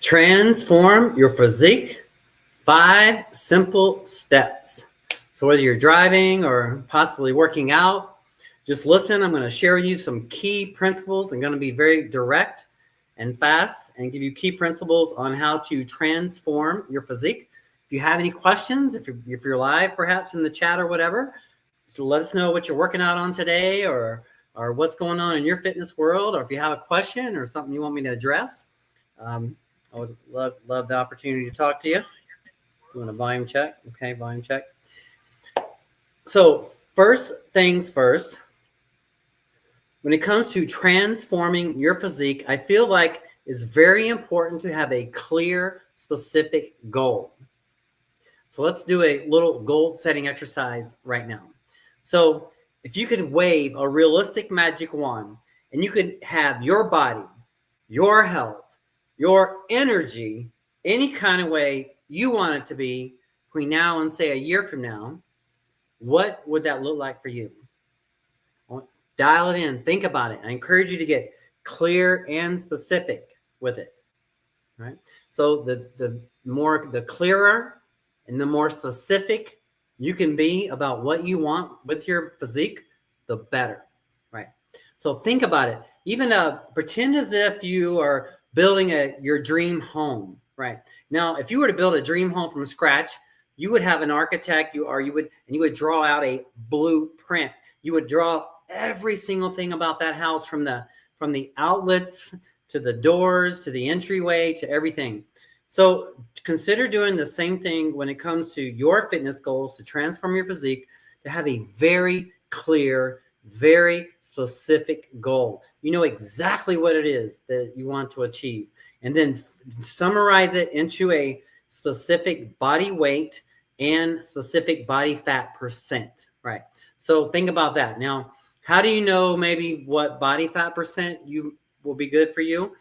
Transform your physique, 5 simple steps. So whether you're driving or possibly working out, just listen. I'm going to share with you some key principles. I'm going to be very direct and fast and give you key principles on how to transform your physique. If you have any questions, if you're live perhaps in the chat or whatever, so let us know what you're working out on today or what's going on in your fitness world, or if you have a question or something you want me to address. I would love the opportunity to talk to you. You want a volume check? Okay, volume check. So first things first, when it comes to transforming your physique, I feel like it's very important to have a clear, specific goal. So let's do a little goal setting exercise right now. So if you could wave a realistic magic wand and you could have your body, your health, your energy, any kind of way you want it to be between now and say a year from now, what would that look like for you? Dial it in, think about it. I encourage you to get clear and specific with it, right? So the clearer and the more specific you can be about what you want with your physique, the better, right? So think about it. Even pretend as if you are building your dream home, right? Now, if you were to build a dream home from scratch, you would have an architect, you would draw out a blueprint. You would draw every single thing about that house, from the outlets to the doors to the entryway to everything. So consider doing the same thing when it comes to your fitness goals, to transform your physique, to have a very clear, very specific goal. You know exactly what it is that you want to achieve, and then summarize it into a specific body weight and specific body fat percent, right? So think about that. Now, how do you know maybe what body fat percent you will be good for you?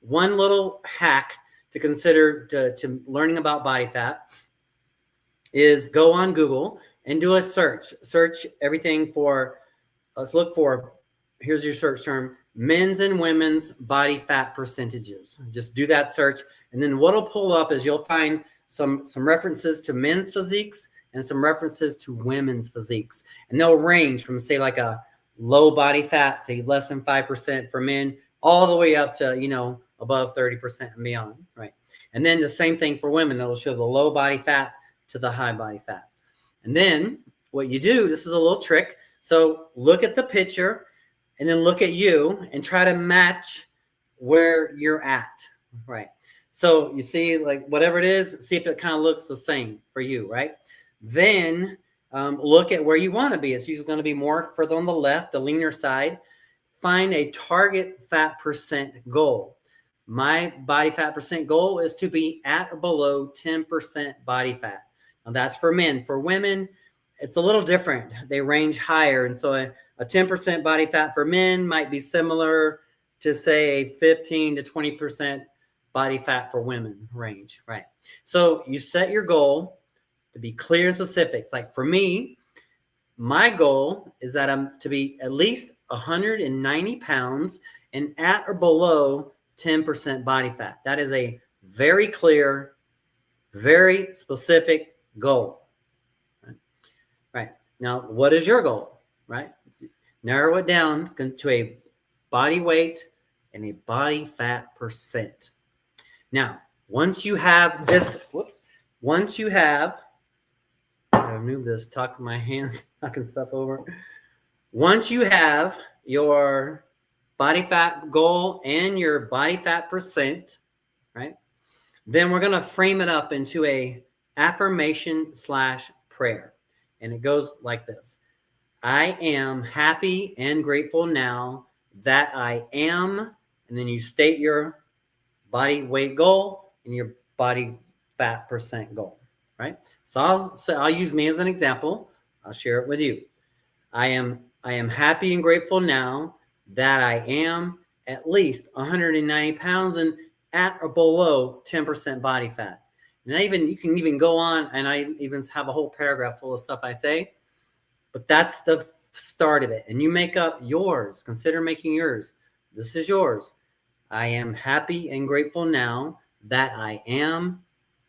One little hack to consider to learning about body fat is go on Google and do a search. Search everything for, let's look for, here's your search term, men's and women's body fat percentages. Just do that search. And then what'll pull up is you'll find some references to men's physiques and some references to women's physiques. And they'll range from, say, like a low body fat, say less than 5% for men, all the way up to, above 30% and beyond, right? And then the same thing for women. That'll show the low body fat to the high body fat. And then what you do, this is a little trick. So look at the picture and then look at you and try to match where you're at, right? So you see, like, whatever it is, see if it kind of looks the same for you, right? Then look at where you want to be. It's usually going to be more further on the left, the leaner side. Find a target fat percent goal. My body fat percent goal is to be at or below 10% body fat. Now that's for men. For women, it's a little different. They range higher. And so a 10% body fat for men might be similar to, say, a 15 to 20% body fat for women range, right? So you set your goal to be clear and specific. Like for me, my goal is that I'm to be at least 190 pounds and at or below 10% body fat. That is a very clear, very specific goal. Right. Now, what is your goal? Right? Narrow it down to a body weight and a body fat percent. Now, once you have this, I move this, tuck my hands, tucking stuff over. Once you have your body fat goal and your body fat percent, right? Then we're going to frame it up into a affirmation / prayer. And it goes like this. I am happy and grateful now that I am, and then you state your body weight goal and your body fat percent goal, right? So I'll use me as an example. I'll share it with you. I am happy and grateful now that I am at least 190 pounds and at or below 10% body fat. And you can even go on, and I even have a whole paragraph full of stuff I say, but that's the start of it. And you make up yours. Consider making yours. This is yours. I am happy and grateful now that I am,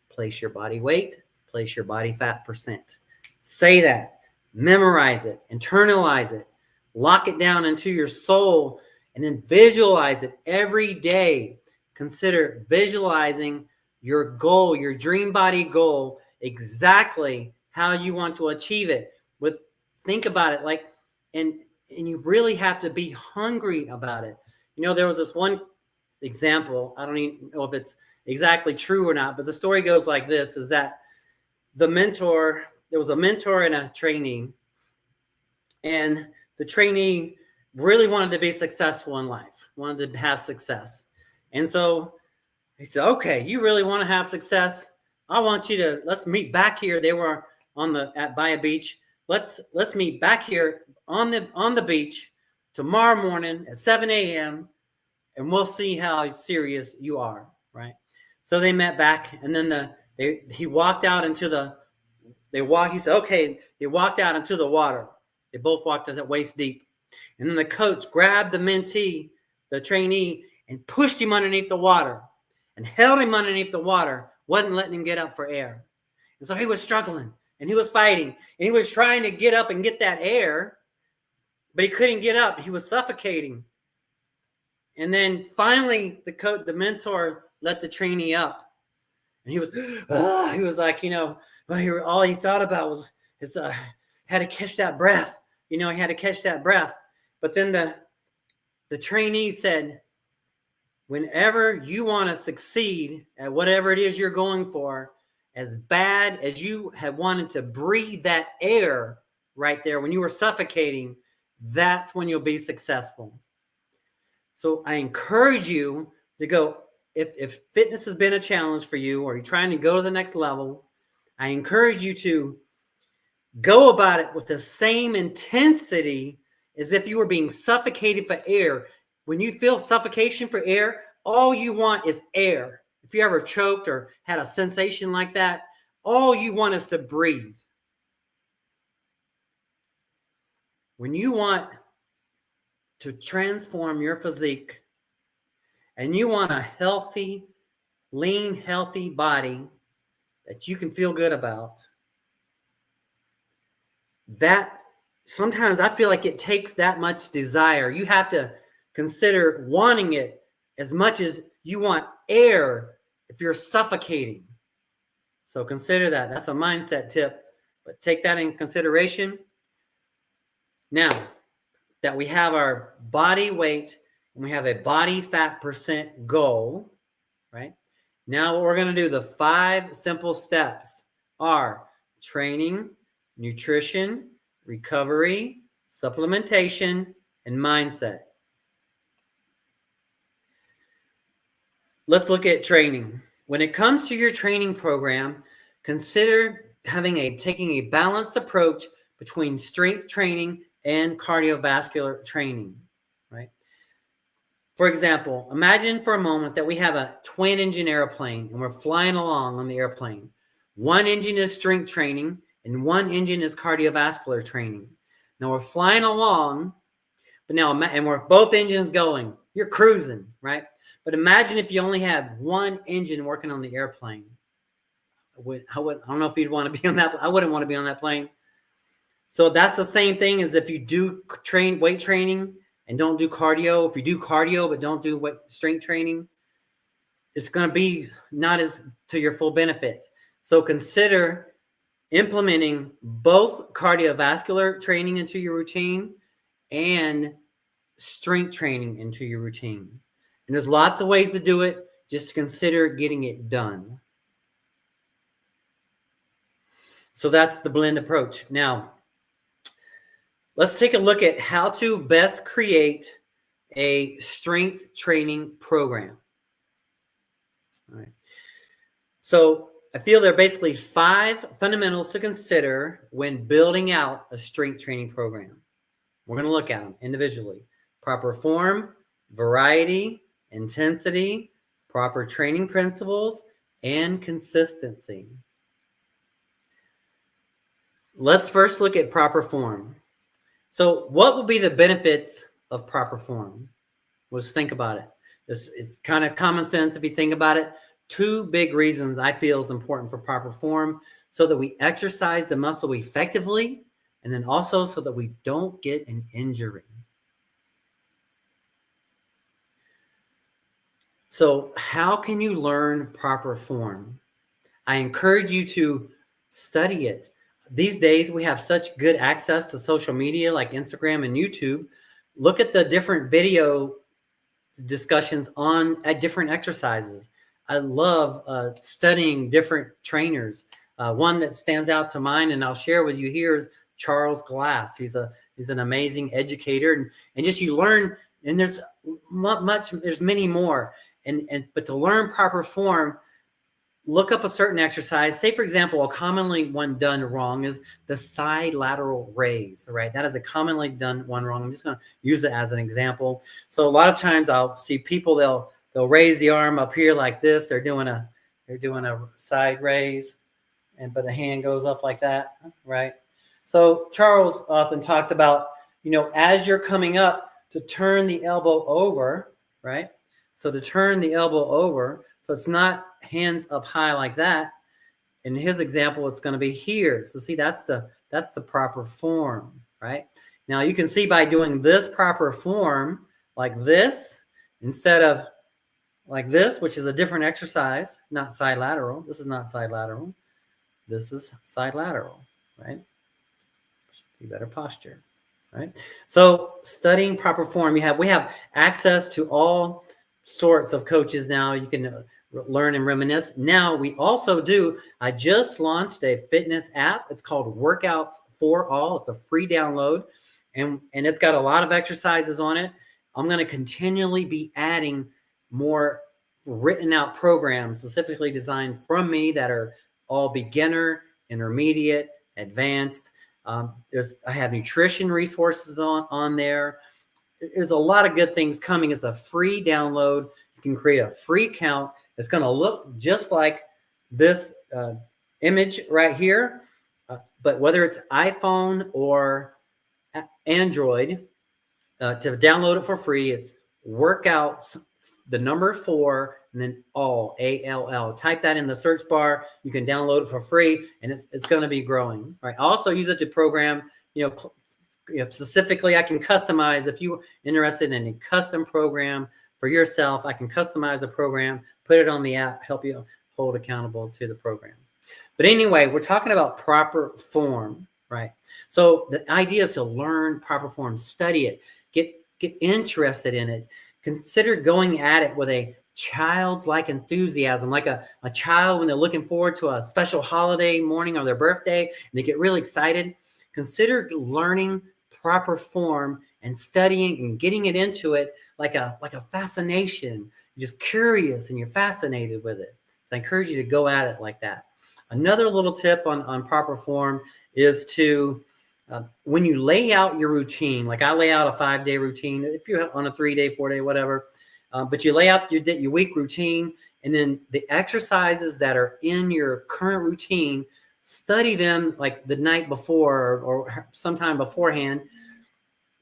place your body weight, place your body fat percent. Say that, memorize it, internalize it, lock it down into your soul, and then visualize it every day. Consider visualizing your goal, your dream body goal, exactly how you want to achieve it. Think about it like, and you really have to be hungry about it. There was this one example. I don't even know if it's exactly true or not, but the story goes like this: is that there was a mentor and a trainee, and the trainee really wanted to be successful in life, wanted to have success. And so he said, okay, you really want to have success? I want you to, let's meet back here. They were by a beach. Let's meet back here on the beach tomorrow morning at 7 a.m. and we'll see how serious you are, right? So they met back, and then he walked out into he said, okay, they walked out into the water. They both walked at waist deep. And then the coach grabbed the mentee, the trainee, and pushed him underneath the water and held him underneath the water, wasn't letting him get up for air. And so he was struggling, and he was fighting, and he was trying to get up and get that air, but he couldn't get up. He was suffocating. And then finally, the mentor let the trainee up, and he was like, all he thought about was had to catch that breath. He had to catch that breath. But then the trainee said, whenever you want to succeed at whatever it is you're going for, as bad as you have wanted to breathe that air right there when you were suffocating, that's when you'll be successful. So I encourage you to go, if fitness has been a challenge for you, or you're trying to go to the next level, I encourage you to go about it with the same intensity as if you were being suffocated for air. When you feel suffocation for air, all you want is air. If you ever choked or had a sensation like that, all you want is to breathe. When you want to transform your physique and you want a healthy, lean, healthy body that you can feel good about, that sometimes I feel like it takes that much desire. You have to consider wanting it as much as you want air if you're suffocating. So consider that. That's a mindset tip, but take that in consideration. Now that we have our body weight and we have a body fat percent goal, right? Now what we're going to do, the 5 simple steps are training, nutrition, recovery, supplementation, and mindset. Let's look at training. When it comes to your training program, consider taking a balanced approach between strength training and cardiovascular training, right? For example, imagine for a moment that we have a twin engine airplane and we're flying along on the airplane. One engine is strength training and one engine is cardiovascular training. Now we're flying along, and we're both engines going. You're cruising, right? But imagine if you only had one engine working on the airplane. I don't know if you'd want to be on that. I wouldn't want to be on that plane. So that's the same thing as if you do weight training and don't do cardio. If you do cardio but don't do strength training, it's going to be not as to your full benefit. So consider implementing both cardiovascular training into your routine and strength training into your routine. And there's lots of ways to do it. Just consider getting it done. So that's the blend approach. Now, let's take a look at how to best create a strength training program. All right. So I feel there are basically 5 fundamentals to consider when building out a strength training program. We're going to look at them individually. Proper form, variety, intensity, proper training principles, and consistency. Let's first look at proper form. So what will be the benefits of proper form? Let's think about it. It's kind of common sense if you think about it. two big reasons I feel is important for proper form, so that we exercise the muscle effectively, and then also so that we don't get an injury. So how can you learn proper form? I encourage you to study it. These days, we have such good access to social media like Instagram and YouTube. Look at the different video discussions on at different exercises. I love studying different trainers. One that stands out to mind, and I'll share with you here, is Charles Glass. He's an amazing educator, and just you learn. And there's there's many more. But to learn proper form, look up a certain exercise. Say, for example, a commonly one done wrong is the side lateral raise, right? That is a commonly done one wrong. I'm just going to use it as an example. So a lot of times I'll see people, they'll raise the arm up here like this. They're doing a side raise, but the hand goes up like that, right? So Charles often talks about, as you're coming up, to turn the elbow over, right? So to turn the elbow over, so it's not hands up high like that. In his example, it's going to be here. So see, that's the proper form, right? Now you can see by doing this proper form like this, instead of like this, which is a different exercise, not side lateral. This is not side lateral. This is side lateral, right? Be better posture, right? So studying proper form, we have access to all sorts of coaches now. You can learn and reminisce. Now we also do, I just launched a fitness app. It's called Workouts for All. It's a free download, and it's got a lot of exercises on it. I'm going to continually be adding more written out programs specifically designed from me that are all beginner, intermediate, advanced. I have nutrition resources on there. There's a lot of good things coming. It's a free download. You can create a free account. It's going to look just like this image right here. But whether it's iPhone or Android, to download it for free, it's Workouts, the number 4, and then all, ALL. Type that in the search bar. You can download it for free, and it's going to be growing. Right. I also use it to program, specifically, I can customize. If you're interested in a custom program for yourself, I can customize a program, put it on the app, help you hold accountable to the program. But anyway, we're talking about proper form, right? So the idea is to learn proper form, study it, get interested in it. Consider going at it with a child's-like enthusiasm, like a child when they're looking forward to a special holiday morning or their birthday, and they get really excited. Consider learning proper form and studying and getting it into it like a fascination. You're just curious and you're fascinated with it. So I encourage you to go at it like that. Another little tip on proper form is to, when you lay out your routine, like I lay out a 5-day routine, if you're on a 3-day, 4-day, whatever, but you lay out your week routine, and then the exercises that are in your current routine, study them like the night before or sometime beforehand,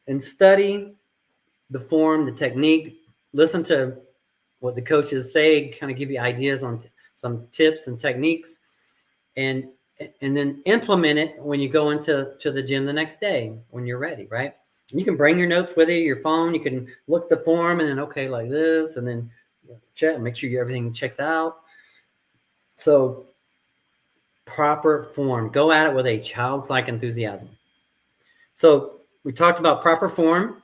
and study the form, the technique, listen to what the coaches say, kind of give you ideas on some tips and techniques, and then implement it when you go into the gym the next day when you're ready, right? And you can bring your notes with you, your phone. You can look the form and then, okay, like this, and then check, make sure everything checks out. So proper form, go at it with a childlike enthusiasm. So we talked about proper form.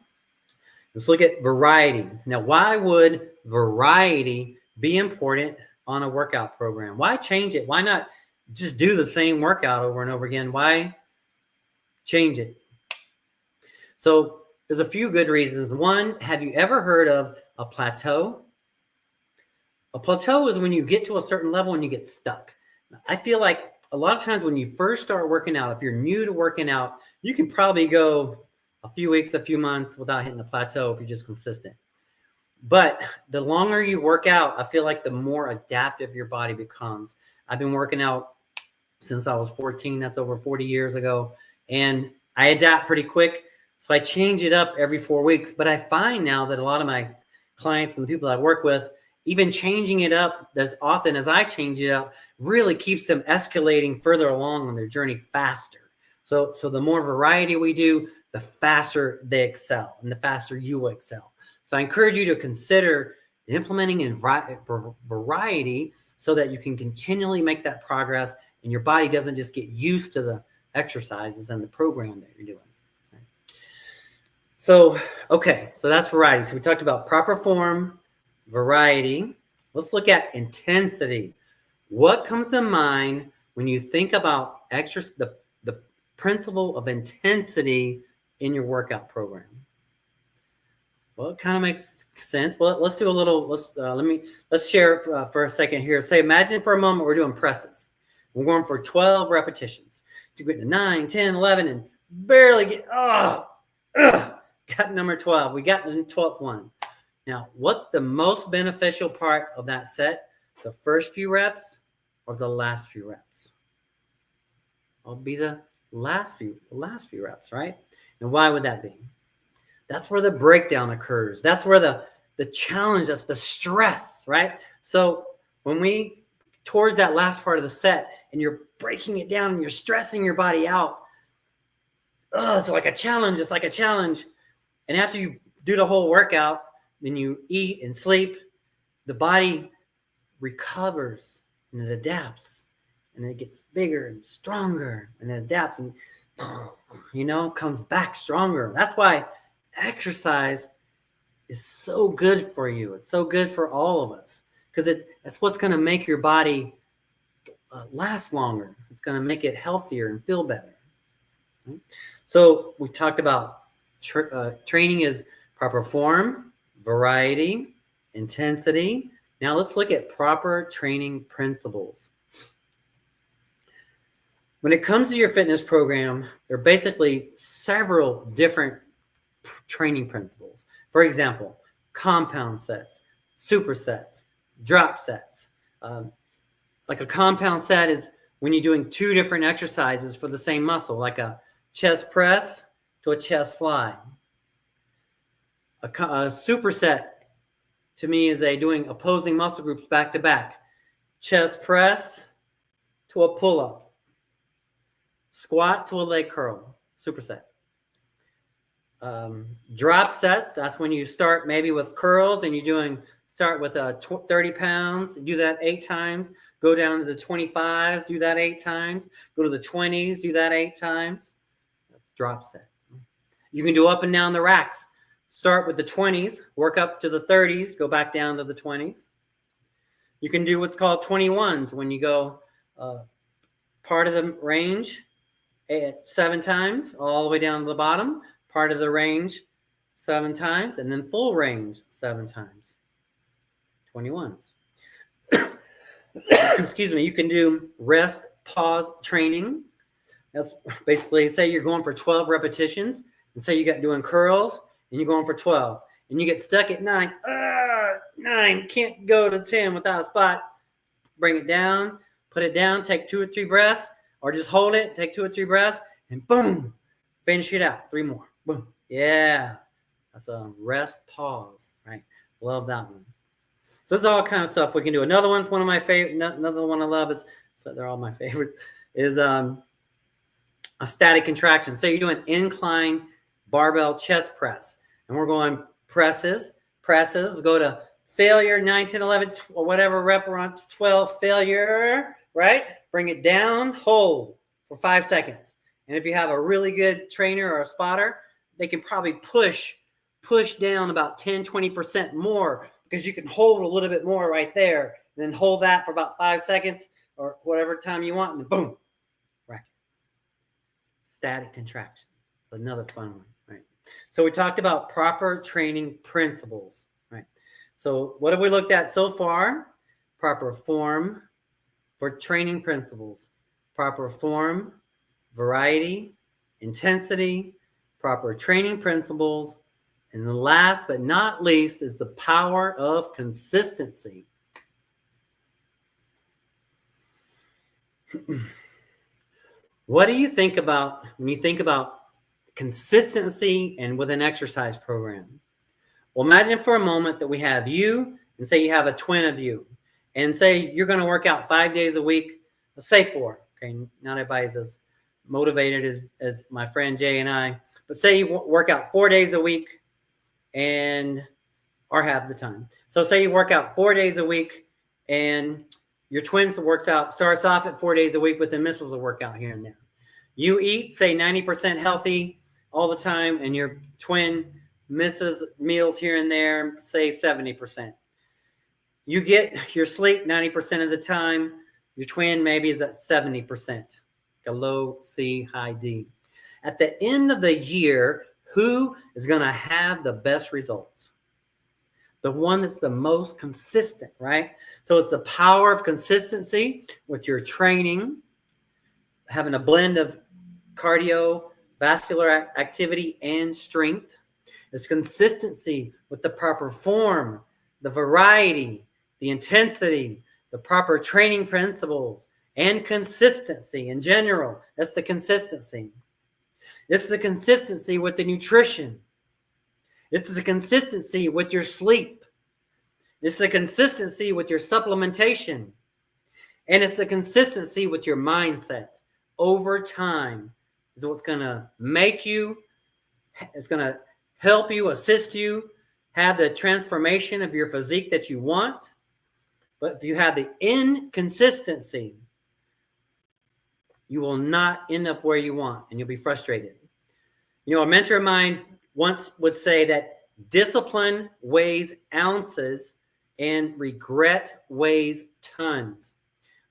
Let's look at variety. Now, why would variety be important on a workout program? Why change it? Why not just do the same workout over and over again? Why change it? So there's a few good reasons. One, have you ever heard of a plateau? A plateau is when you get to a certain level and you get stuck. I feel like a lot of times when you first start working out, if you're new to working out, you can probably go a few weeks, a few months without hitting the plateau if you're just consistent. But the longer you work out, I feel like the more adaptive your body becomes. I've been working out since I was 14. That's over 40 years ago. And I adapt pretty quick. So I change it up every 4 weeks. But I find now that a lot of my clients and the people I work with, even changing it up as often as I change it up really keeps them escalating further along on their journey faster. So the more variety we do, the faster they excel and the faster you will excel. So I encourage you to consider implementing in variety so that you can continually make that progress and your body doesn't just get used to the exercises and the program that you're doing. So, okay, so that's variety. So we talked about proper form, variety. Let's look at intensity. What comes to mind when you think about the principle of intensity in your workout program? Well, it kind of makes sense. Well, let's do a little. Let's share for a second here. Say, imagine for a moment we're doing presses. We're going for 12 repetitions. To get to 9, 10, 11, and barely get. Got number 12. We got the 12th one. Now, what's the most beneficial part of that set? The first few reps or the last few reps? It'll be the last few reps, right? And why would that be? That's where the breakdown occurs. That's where the challenge, that's the stress, right? So when we towards that last part of the set and you're breaking it down and you're stressing your body out, it's like a challenge. It's like a challenge. And after you do the whole workout, then you eat and sleep, the body recovers and it adapts and it gets bigger and stronger and it adapts and, comes back stronger. That's why exercise is so good for you. It's so good for all of us because that's what's going to make your body last longer. It's going to make it healthier and feel better. So we talked about training is proper form, variety, intensity. Now let's look at proper training principles. When it comes to your fitness program, there are basically several different training principles. For example, compound sets, supersets, drop sets. Like a compound set is when you're doing 2 different exercises for the same muscle, like a chest press to a chest fly. A superset to me is doing opposing muscle groups back to back. Chest press to a pull-up. Squat to a leg curl. Superset. Drop sets, that's when you start maybe with curls and start with 30 pounds, do that 8 times, go down to the 25s, do that 8 times, go to the 20s, do that 8 times. That's drop set. You can do up and down the racks. Start with the 20s, work up to the 30s, go back down to the 20s. You can do what's called 21s when you go part of the range 7 times, all the way down to the bottom, part of the range 7 times, and then full range 7 times. 21s. Excuse me. You can do rest, pause training. That's basically, say you're going for 12 repetitions, and say you got doing curls, and you're going for 12, and you get stuck at 9. 9, can't go to 10 without a spot. Bring it down, put it down, take 2 or 3 breaths, or just hold it, take 2 or 3 breaths, and boom, finish it out. 3 more. Boom. Yeah. That's a rest, pause, right? Love that one. So this is all kind of stuff we can do. Another one's one of my favorite. Another one I love is, so they're all my favorites, is a static contraction. So you're doing incline barbell chest press. And we're going presses, go to failure, 9, 10, 11, or whatever rep we're on, 12, failure, right? Bring it down, hold for 5 seconds. And if you have a really good trainer or a spotter, they can probably push down about 10, 20% more because you can hold a little bit more right there. And then hold that for about 5 seconds or whatever time you want, and then boom, rack it. Static contraction. It's another fun one, right? So we talked about proper training principles, right? So what have we looked at so far? Proper form for training principles, proper form, variety, intensity, proper training principles, and the last but not least is the power of consistency. What do you think about when you think about consistency and with an exercise program? Well, imagine for a moment that we have you and say you have a twin of you, and say you're going to work out 5 days a week, let's say 4. Okay, not everybody's as motivated as my friend Jay and I, but say you work out 4 days a week or have the time. So say you work out 4 days a week, and your twin starts off at 4 days a week, but then misses a workout here and there. You eat, say 90% healthy all the time, and your twin misses meals here and there, say 70%. You get your sleep 90% of the time. Your twin maybe is at 70%, a low C, high D. At the end of the year, who is going to have the best results? The one that's the most consistent, right? So it's the power of consistency with your training, having a blend of cardiovascular activity and strength. It's consistency with the proper form, the variety, the intensity, the proper training principles, and consistency in general. That's the consistency. It's the consistency with the nutrition. It's the consistency with your sleep. It's the consistency with your supplementation. And it's the consistency with your mindset. Over time is what's going to make you, it's going to help you, assist you, have the transformation of your physique that you want. But if you have the inconsistency, you will not end up where you want, and you'll be frustrated. You know, a mentor of mine once would say that discipline weighs ounces and regret weighs tons.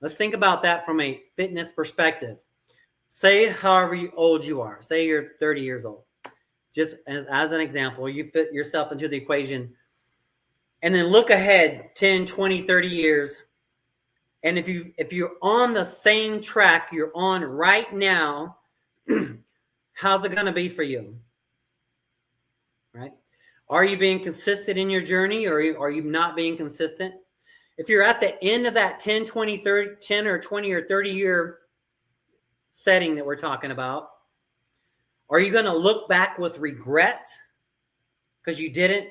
Let's think about that from a fitness perspective. Say however old you are. Say you're 30 years old. Just as an example, you fit yourself into the equation. And then look ahead 10, 20, 30 years. And if you're on the same track you're on right now, how's it going to be for you? Right? Are you being consistent in your journey, or are you not being consistent? If you're at the end of that 10, 20, 30, 10 or 20 or 30 year setting that we're talking about, are you going to look back with regret because you didn't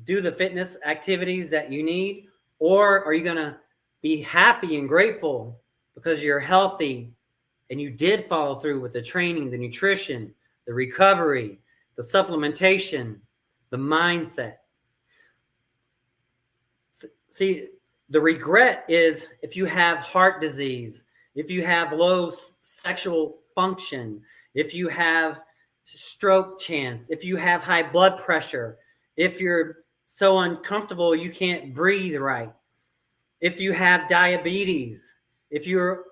do the fitness activities that you need? Or are you going to be happy and grateful because you're healthy and you did follow through with the training, the nutrition, the recovery, the supplementation, the mindset? See, the regret is if you have heart disease, if you have low sexual function, if you have stroke chance, if you have high blood pressure, if you're so uncomfortable you can't breathe right, if you have diabetes, if you're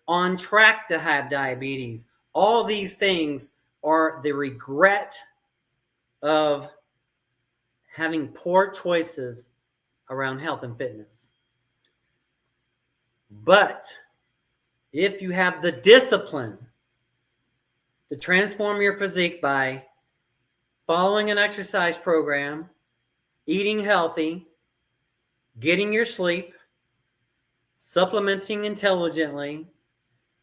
on track to have diabetes, all these things are the regret of having poor choices around health and fitness. But if you have the discipline to transform your physique by following an exercise program, eating healthy, getting your sleep, supplementing intelligently,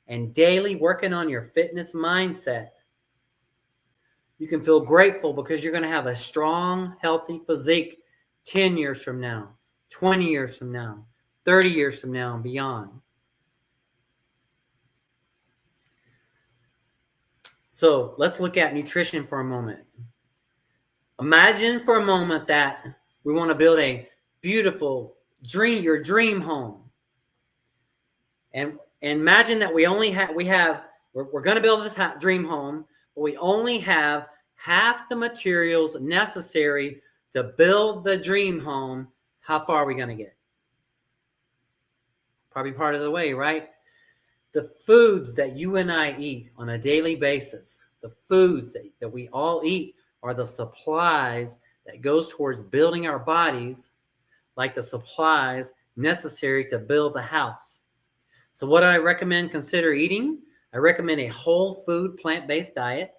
and daily working on your fitness mindset, you can feel grateful because you're going to have a strong, healthy physique 10 years from now, 20 years from now, 30 years from now, and beyond. So let's look at nutrition for a moment. Imagine for a moment that we want to build a beautiful your dream home. And imagine that we're going to build this dream home, but we only have half the materials necessary to build the dream home. How far are we going to get? Probably part of the way, right? The foods that you and I eat on a daily basis, the foods that we all eat, are the supplies that goes towards building our bodies, like the supplies necessary to build the house. So what do I recommend consider eating? I recommend a whole food plant-based diet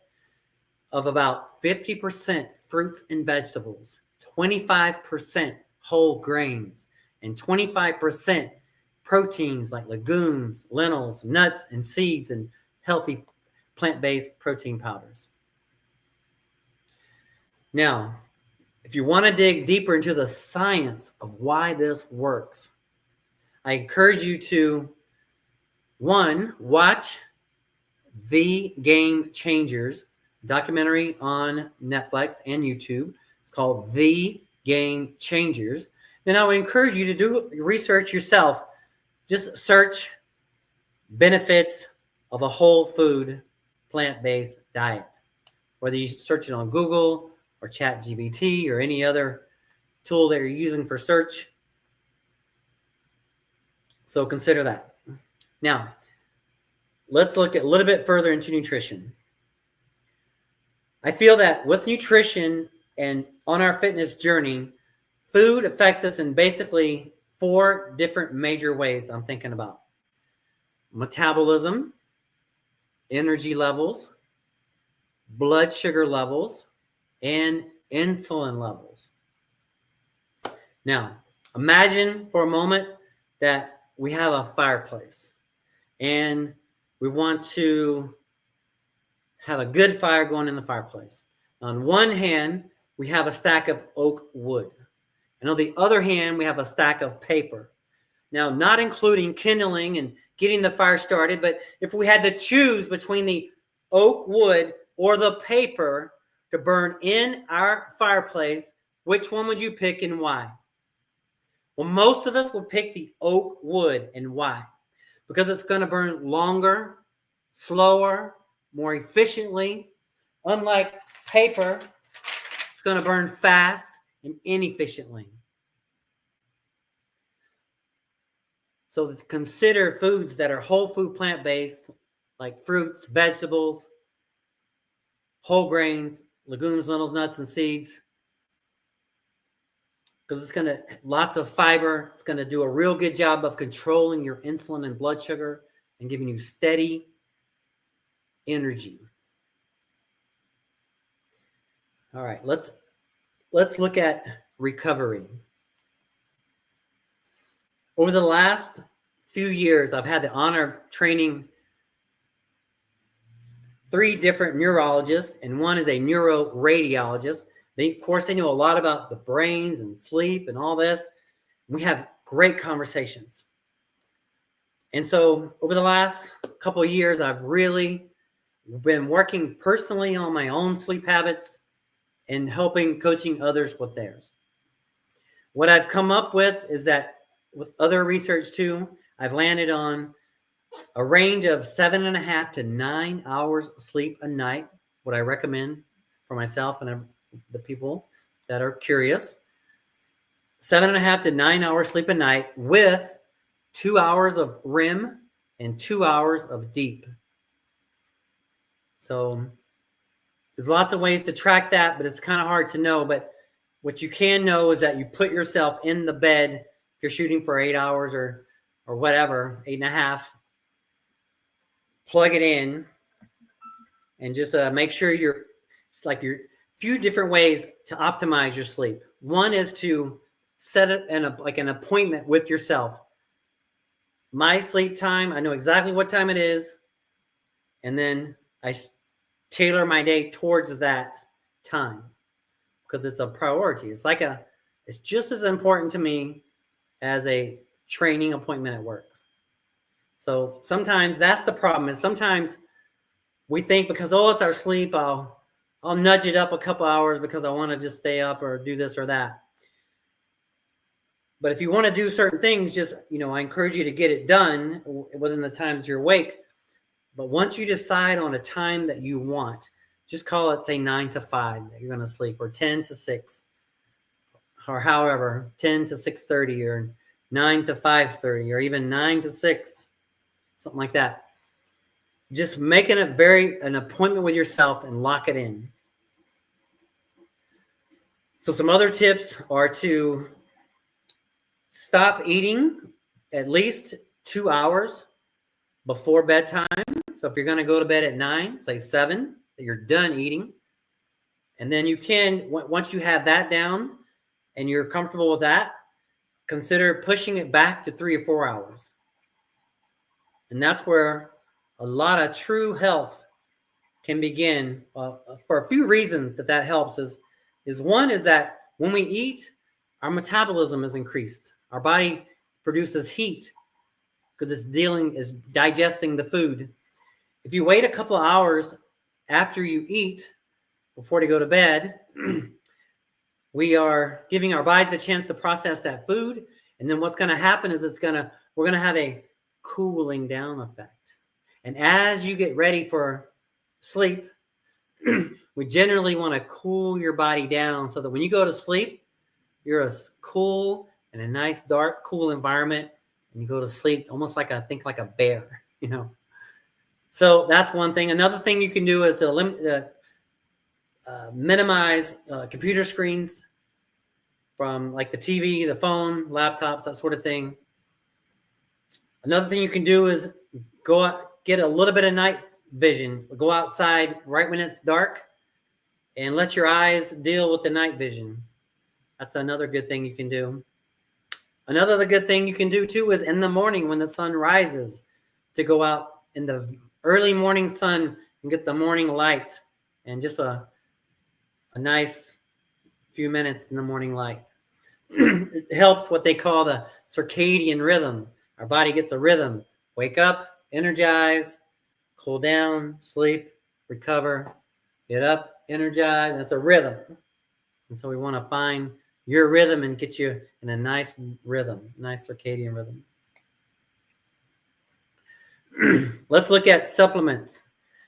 of about 50% fruits and vegetables, 25% whole grains, and 25% proteins like legumes, lentils, nuts, and seeds, and healthy plant-based protein powders. Now, If you want to dig deeper into the science of why this works, I encourage you to, one, watch The Game Changers documentary on Netflix and YouTube. It's called The Game Changers. Then I would encourage you to do research yourself. Just search benefits of a whole food plant-based diet. Whether you search it on Google or ChatGPT or any other tool that you're using for search. So consider that. Now, let's look a little bit further into nutrition. I feel that with nutrition and on our fitness journey, food affects us in basically 4 different major ways I'm thinking about. Metabolism, energy levels, blood sugar levels, and insulin levels. Now, imagine for a moment that we have a fireplace and we want to have a good fire going in the fireplace. On one hand, we have a stack of oak wood. And on the other hand, we have a stack of paper. Now, not including kindling and getting the fire started, but if we had to choose between the oak wood or the paper to burn in our fireplace, which one would you pick and why? Well, most of us will pick the oak wood, and why? Because it's going to burn longer, slower, more efficiently. Unlike paper, it's going to burn fast and inefficiently. So consider foods that are whole food plant-based, like fruits, vegetables, whole grains, legumes, lentils, nuts, and seeds. Because it's going to, lots of fiber. It's going to do a real good job of controlling your insulin and blood sugar and giving you steady energy. All right, let's look at recovery. Over the last few years, I've had the honor of training 3 different neurologists, and one is a neuroradiologist. Of course, they know a lot about the brains and sleep and all this. We have great conversations. And so over the last couple of years, I've really been working personally on my own sleep habits and coaching others with theirs. What I've come up with is that with other research too, I've landed on a range of 7.5 to 9 hours sleep a night, what I recommend for myself and the people that are curious. 7.5 to 9 hours sleep a night with 2 hours of REM and 2 hours of deep. So there's lots of ways to track that, but it's kind of hard to know. But what you can know is that you put yourself in the bed, if you're shooting for 8 hours or whatever, 8.5, plug it in and just make sure it's like your few different ways to optimize your sleep. One is to set it like an appointment with yourself. My sleep time, I know exactly what time it is, and then I tailor my day towards that time because it's a priority. It's just as important to me as a training appointment at work. So sometimes that's the problem, is sometimes we think because, it's our sleep, I'll nudge it up a couple hours because I want to just stay up or do this or that. But if you want to do certain things, just, I encourage you to get it done within the times you're awake. But once you decide on a time that you want, just call it, say, 9 to 5 that you're going to sleep, or 10 to 6, or however, 10 to 6:30, or 9 to 5:30, or even 9 to 6, something like that. Just making it an appointment with yourself and lock it in. So some other tips are to stop eating at least 2 hours before bedtime. So if you're going to go to bed at 9, say 7, that you're done eating. And then you can, once you have that down and you're comfortable with that, consider pushing it back to 3 or 4 hours. And that's where a lot of true health can begin, for a few reasons that helps is one is that When we eat, our metabolism is increased. Our body produces heat because is digesting the food. If you wait a couple of hours after you eat, before to go to bed, we are giving our bodies a chance to process that food. And then what's going to happen is we're going to have a cooling down effect. And as you get ready for sleep, we generally want to cool your body down so that when you go to sleep, you're a cool and a nice, dark, cool environment. And you go to sleep almost like like a bear, So that's one thing. Another thing you can do is to minimize computer screens from like the TV, the phone, laptops, that sort of thing. Another thing you can do is go out, get a little bit of night vision. Go outside right when it's dark and let your eyes deal with the night vision. That's another good thing you can do. Another good thing you can do too is in the morning when the sun rises, to go out in the early morning sun and get the morning light and just a nice few minutes in the morning light. It helps what they call the circadian rhythm. Our body gets a rhythm. Wake up, energize, cool down, sleep, recover, get up, energize. That's a rhythm. And so we want to find your rhythm and get you in a nice rhythm, nice circadian rhythm. Let's look at supplements.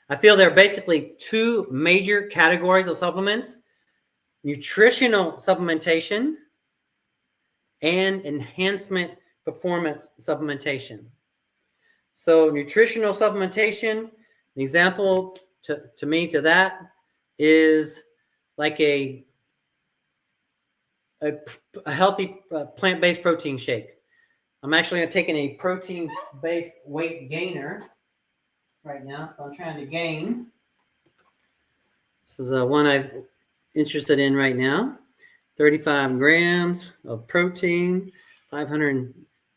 I feel there are basically two major categories of supplements: nutritional supplementation and enhancement performance supplementation. So nutritional supplementation, an example to me to that is like a healthy plant-based protein shake. I'm actually taking a protein-based weight gainer right now. So I'm trying to gain. This is one I'm interested in right now. 35 grams of protein, 500.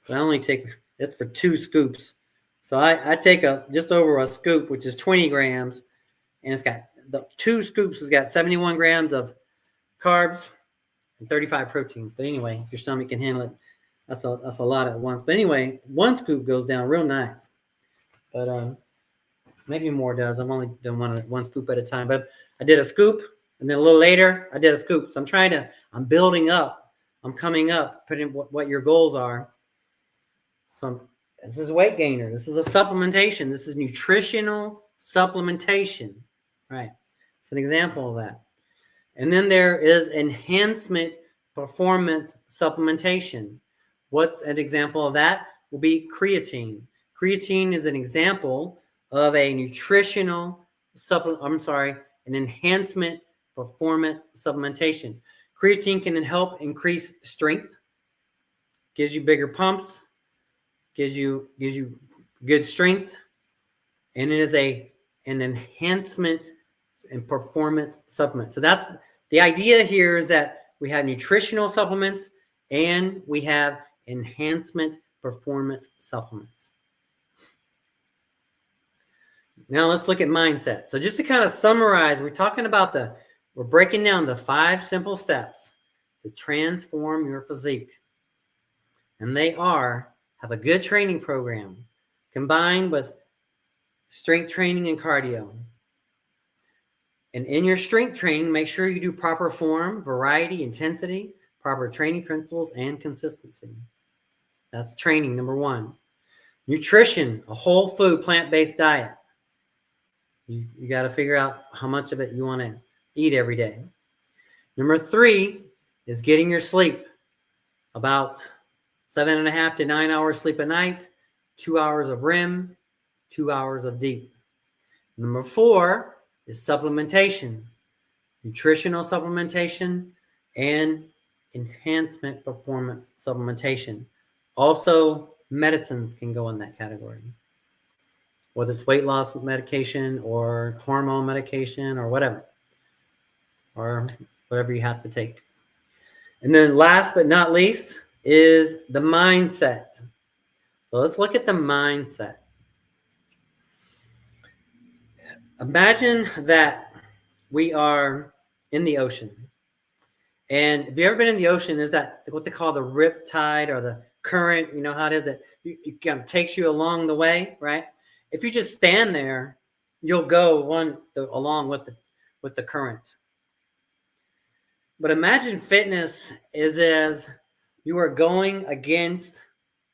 I only take, it's for 2 scoops. So I take just over a scoop, which is 20 grams. And it's got the 2 scoops has got 71 grams of carbs and 35 proteins. But anyway, if your stomach can handle it, that's a lot at once. But anyway, 1 scoop goes down real nice. But maybe more does. I've only done one scoop at a time. But I did a scoop, and then a little later, I did a scoop. So I'm building up. I'm coming up, putting what your goals are. So this is weight gainer. This is a supplementation. This is nutritional supplementation. Right. It's an example of that. And then there is enhancement performance supplementation. What's an example of that? Will be creatine. Creatine is an example of a nutritional an enhancement performance supplementation. Creatine can help increase strength, gives you bigger pumps, gives you good strength, and it is an enhancement and performance supplement. So that's the idea here, is that we have nutritional supplements and we have enhancement performance supplements. Now let's look at mindset. So just to kind of summarize, we're breaking down the 5 simple steps to transform your physique. And they are: have a good training program combined with strength training and cardio. And in your strength training, make sure you do proper form, variety, intensity, proper training principles, and consistency. That's training, number 1. Nutrition, a whole food, plant-based diet. You got to figure out how much of it you want to eat every day. Number 3 is getting your sleep. About 7.5 to 9 hours sleep a night, 2 hours of REM, 2 hours of deep. Number 4 is supplementation, nutritional supplementation, and enhancement performance supplementation. Also, medicines can go in that category, whether it's weight loss medication or hormone medication or whatever you have to take. And then last but not least is the mindset. So let's look at the mindset. Imagine that we are in the ocean And if you've ever been in the ocean, there's that what they call the rip tide or the current. You know how it is that it kind of takes you along the way, right? If you just stand there, you'll go along with the current. But imagine fitness is as you are going against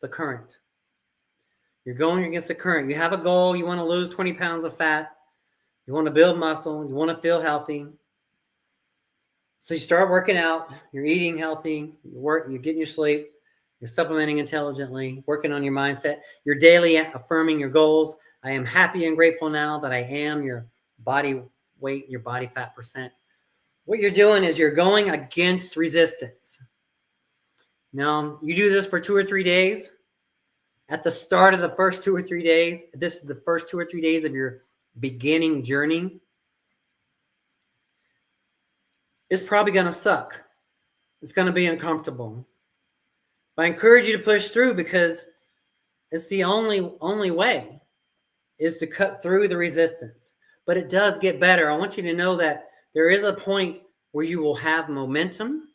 the current. You're going against the current. You have a goal. You want to lose 20 pounds of fat. You want to build muscle. You want to feel healthy. So you start working out. You're eating healthy. You're getting your sleep. You're supplementing intelligently, working on your mindset. You're daily affirming your goals. I am happy and grateful now that I am your body weight, your body fat percent. What you're doing is you're going against resistance. Now, you do this for 2 or 3 days. At the start of the first 2 or 3 days, this is the first 2 or 3 days of your beginning journey, it's probably going to suck. It's going to be uncomfortable. But I encourage you to push through because it's the only way is to cut through the resistance. But it does get better. I want you to know that there is a point where you will have momentum,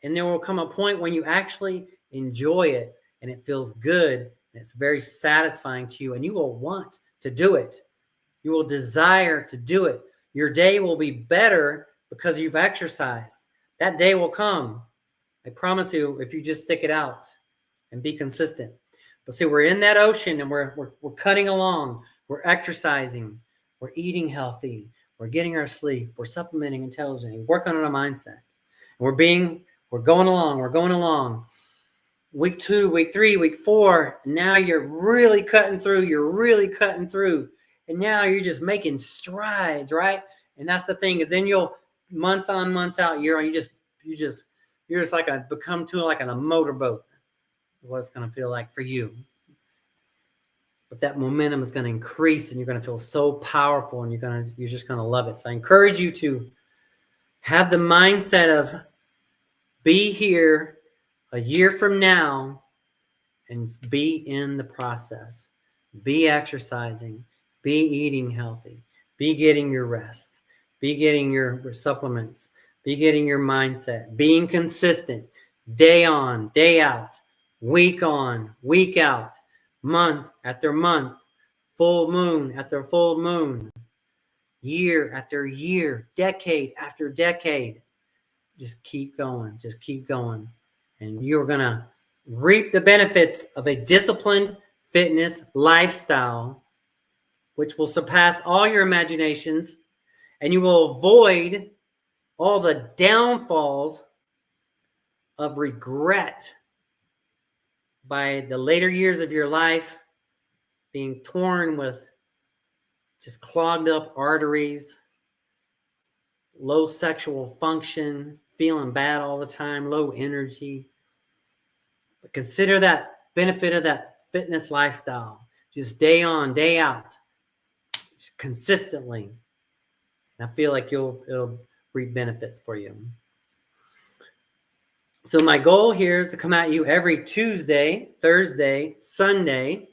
and there will come a point when you actually enjoy it and it feels good and it's very satisfying to you, and you will want to do it. You will desire to do it. Your day will be better because you've exercised. That day will come. I promise you, if you just stick it out and be consistent. But see, we're in that ocean and we're cutting along. We're exercising. We're eating healthy. We're getting our sleep. We're supplementing intelligently. Working on our mindset. And we're going along. We're going along. Week 2, week 3, week 4. Now you're really cutting through. You're really cutting through. And now you're just making strides, right? And that's the thing is then you'll months on, months out, you're just like become to like on a motorboat. What it's going to feel like for you. But that momentum is going to increase and you're going to feel so powerful and you're just going to love it. So I encourage you to have the mindset of be here a year from now and be in the process. Be exercising, be eating healthy, be getting your rest, be getting your supplements, be getting your mindset, being consistent, day on, day out, week on, week out, month after month, full moon after full moon, year after year, decade after decade. Just keep going, just keep going. And you're going to reap the benefits of a disciplined fitness lifestyle, which will surpass all your imaginations, and you will avoid all the downfalls of regret by the later years of your life being torn with just clogged up arteries, low sexual function, feeling bad all the time, low energy. But consider that benefit of that fitness lifestyle, just day on, day out, just consistently. And I feel like it'll reap benefits for you. So my goal here is to come at you every Tuesday, Thursday, Sunday,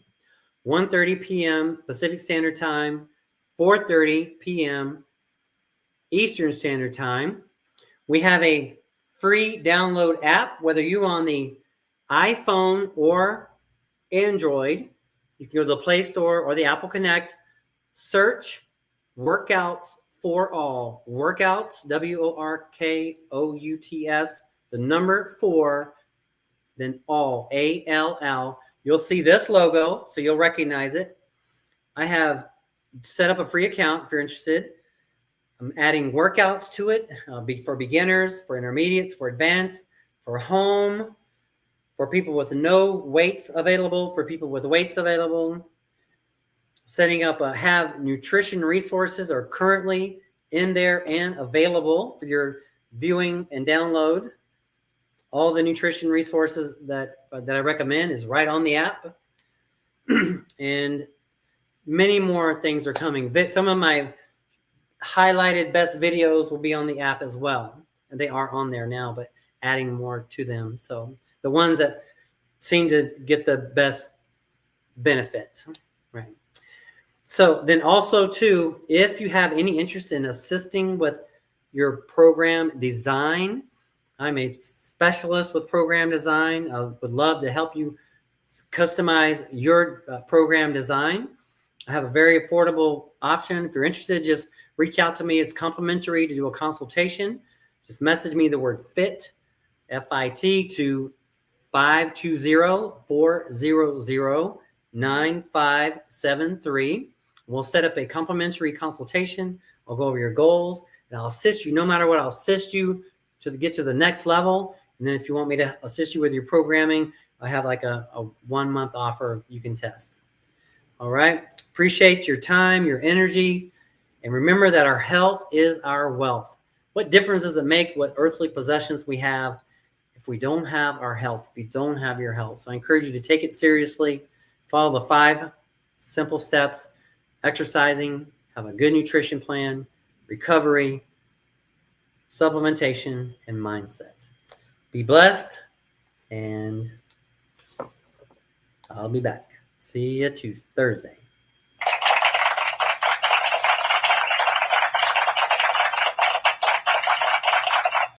1:30 p.m. Pacific Standard Time, 4:30 p.m. Eastern Standard Time. We have a free download app, whether you're on the iPhone or Android. You can go to the Play Store or the Apple Connect, search Workouts for All. Workouts, WORKOUTS, the number 4, then all, ALL. You'll see this logo, so you'll recognize it. I have set up a free account if you're interested. I'm adding workouts to it for beginners, for intermediates, for advanced, for home, for people with no weights available, for people with weights available. Setting up have nutrition resources are currently in there and available for your viewing and download. All the nutrition resources that I recommend is right on the app. And many more things are coming. Some of my highlighted best videos will be on the app as well. And they are on there now, but adding more to them. So the ones that seem to get the best benefits, right? So then also too, if you have any interest in assisting with your program design, I'm a specialist with program design. I would love to help you customize your program design. I have a very affordable option. If you're interested, just reach out to me. It's complimentary to do a consultation. Just message me the word FIT, FIT, to 520-400-9573. We'll set up a complimentary consultation. I'll go over your goals, and I'll assist you. No matter what, I'll assist you to get to the next level. And then if you want me to assist you with your programming, I have like a 1-month offer you can test. All right. Appreciate your time, your energy. And remember that our health is our wealth. What difference does it make what earthly possessions we have if we don't have our health, if you don't have your health? So I encourage you to take it seriously. Follow the 5 simple steps: exercising, have a good nutrition plan, recovery, supplementation, and mindset. Be blessed, and I'll be back. See you Thursday.